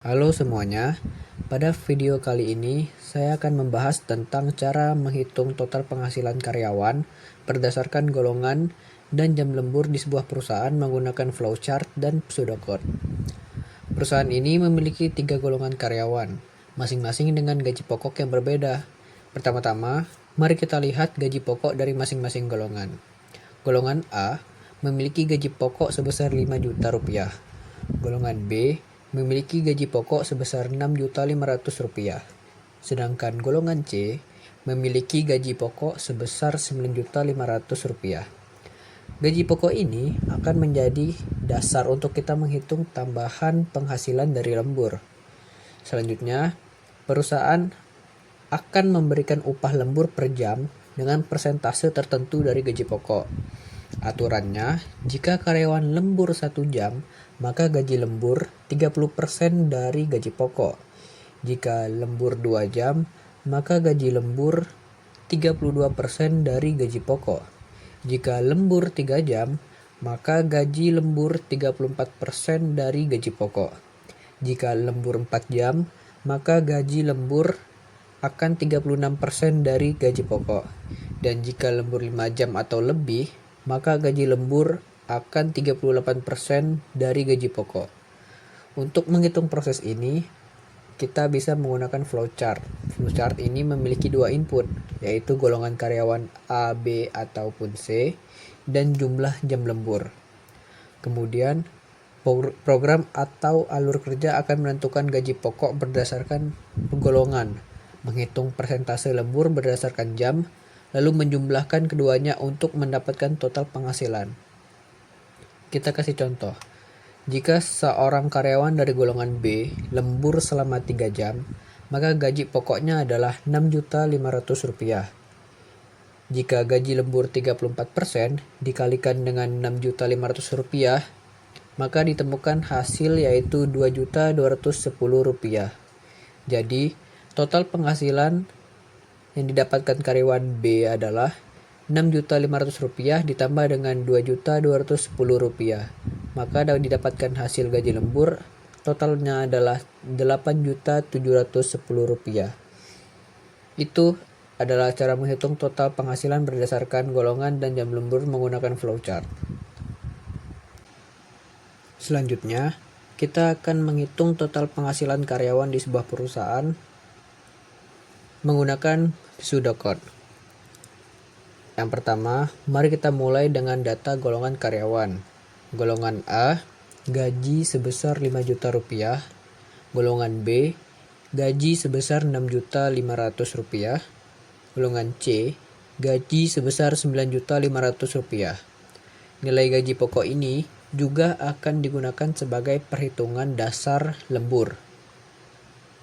Halo semuanya, pada video kali ini saya akan membahas tentang cara menghitung total penghasilan karyawan berdasarkan golongan dan jam lembur di sebuah perusahaan menggunakan flowchart dan pseudocode. Perusahaan ini memiliki 3 golongan karyawan, masing-masing dengan gaji pokok yang berbeda. Pertama-tama, mari kita lihat gaji pokok dari masing-masing golongan. Golongan A memiliki gaji pokok sebesar 5 juta rupiah. Golongan B memiliki gaji pokok sebesar 6.500.000 rupiah. Sedangkan golongan C memiliki gaji pokok sebesar 9.500.000 rupiah. Gaji pokok ini akan menjadi dasar untuk kita menghitung tambahan penghasilan dari lembur. Selanjutnya, perusahaan akan memberikan upah lembur per jam dengan persentase tertentu dari gaji pokok. Aturannya, jika karyawan lembur 1 jam, maka gaji lembur 30% dari gaji pokok. Jika lembur 2 jam, maka gaji lembur 32% dari gaji pokok. Jika lembur 3 jam, maka gaji lembur 34% dari gaji pokok. Jika lembur 4 jam, maka gaji lembur akan 36% dari gaji pokok. Dan jika lembur 5 jam atau lebih, maka gaji lembur akan 38% dari gaji pokok. Untuk menghitung proses ini, kita bisa menggunakan flowchart. Flowchart ini memiliki 2 input, yaitu golongan karyawan A, B, ataupun C, dan jumlah jam lembur. Kemudian, program atau alur kerja akan menentukan gaji pokok berdasarkan golongan, menghitung persentase lembur berdasarkan jam, lalu menjumlahkan keduanya untuk mendapatkan total penghasilan. Kita kasih contoh. Jika seorang karyawan dari golongan B lembur selama 3 jam, maka gaji pokoknya adalah 6.500.000 rupiah. Jika gaji lembur 34% dikalikan dengan 6.500.000 rupiah, maka ditemukan hasil yaitu 2.210.000 rupiah. Jadi, total penghasilan yang didapatkan karyawan B adalah 6.500.000 rupiah ditambah dengan 2.210.000 rupiah. Maka didapatkan hasil gaji lembur totalnya adalah 8.710.000 rupiah. Itu adalah cara menghitung total penghasilan berdasarkan golongan dan jam lembur menggunakan flowchart. Selanjutnya, kita akan menghitung total penghasilan karyawan di sebuah perusahaan menggunakan pseudocode. Yang pertama, mari kita mulai dengan data golongan karyawan. Golongan A, gaji sebesar 5 juta rupiah. Golongan B, gaji sebesar 6.500.000 rupiah. Golongan C, gaji sebesar 9.500.000 rupiah. Nilai gaji pokok ini juga akan digunakan sebagai perhitungan dasar lembur.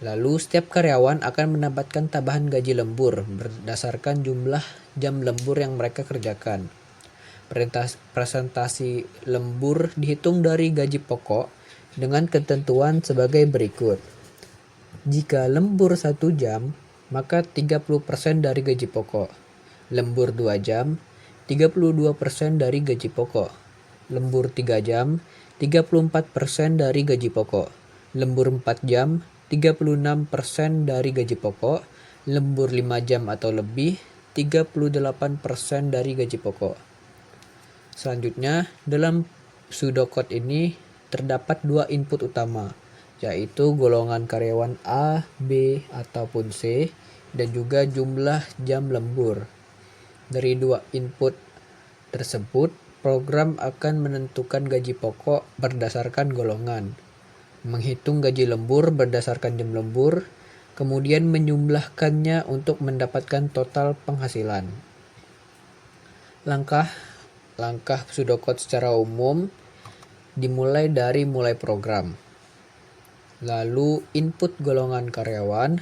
Lalu setiap karyawan akan mendapatkan tambahan gaji lembur berdasarkan jumlah jam lembur yang mereka kerjakan. Presentasi lembur dihitung dari gaji pokok dengan ketentuan sebagai berikut. Jika lembur 1 jam, maka 30% dari gaji pokok. Lembur 2 jam, 32% dari gaji pokok. Lembur 3 jam, 34% dari gaji pokok. Lembur 4 jam, 36% dari gaji pokok. Lembur 5 jam atau lebih, 38% dari gaji pokok. Selanjutnya, dalam pseudocode ini terdapat 2 input utama, yaitu golongan karyawan A, B, ataupun C, dan juga jumlah jam lembur. Dari 2 input tersebut, program akan menentukan gaji pokok berdasarkan golongan, menghitung gaji lembur berdasarkan jam lembur, kemudian menjumlahkannya untuk mendapatkan total penghasilan. Langkah pseudocode secara umum dimulai dari mulai program. Lalu input golongan karyawan,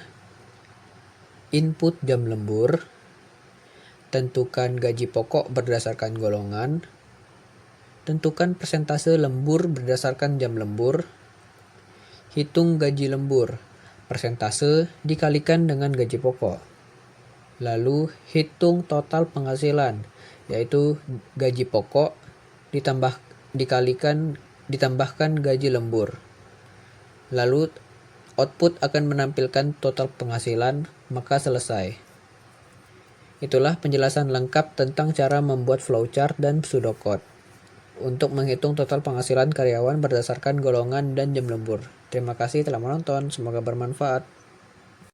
input jam lembur, tentukan gaji pokok berdasarkan golongan, tentukan persentase lembur berdasarkan jam lembur, hitung gaji lembur, persentase dikalikan dengan gaji pokok. Lalu hitung total penghasilan, yaitu gaji pokok ditambahkan gaji lembur. Lalu output akan menampilkan total penghasilan, maka selesai. Itulah penjelasan lengkap tentang cara membuat flowchart dan pseudocode untuk menghitung total penghasilan karyawan berdasarkan golongan dan jam lembur. Terima kasih telah menonton, semoga bermanfaat.